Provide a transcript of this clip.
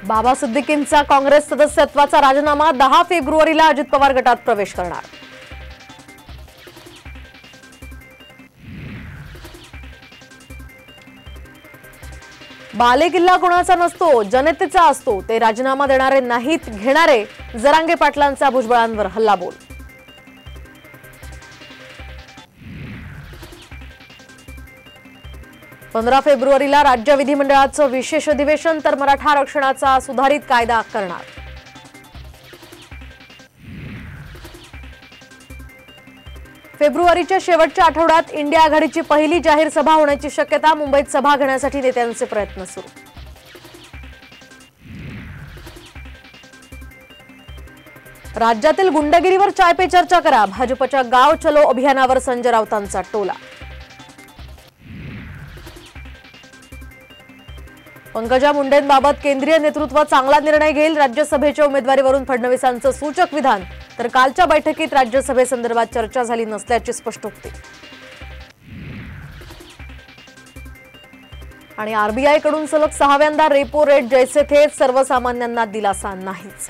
बाबा सिद्दीकींचा काँग्रेस सदस्यत्वाचा राजीनामा 10 फेब्रुवारीला अजित पवार गटात प्रवेश करणार। बालेकिल्ला कोणाचा नसतो, जनतेचा असतो। ते राजीनामा देणारे नाहीत घेणारे, जरांगे पाटलांचा भुजबळांवर हल्लाबोल। पंधरा फेब्रुवारीला राज्य विधिमंडळाचं विशेष अधिवेशन, तर मराठा आरक्षणाचा सुधारित कायदा करणार। फेब्रुवारीच्या शेवटच्या आठवड्यात इंडिया आघाडीची पहिली जाहीर सभा होण्याची शक्यता। मुंबईत सभा घेण्यासाठी नेत्यांचे प्रयत्न सुरू। राज्यातील गुंडगिरीवर चाय पे चर्चा करा। भाजपच्या गाव चलो अभियानावर संजय राऊतांचा टोला। पंकजा मुंडेंबाबत केंद्रीय नेतृत्व चांगला निर्णय घेईल। राज्यसभेच्या उमेदवारीवरून फडणवीसांचं सूचक विधान, तर कालच्या बैठकीत राज्यसभेसंदर्भात चर्चा झाली नसल्याची स्पष्टोक्ती। आणि आरबीआयकडून सलग 6व्यांदा रेपो रेट जैसे थे, सर्वसामान्यांना दिलासा नाहीच।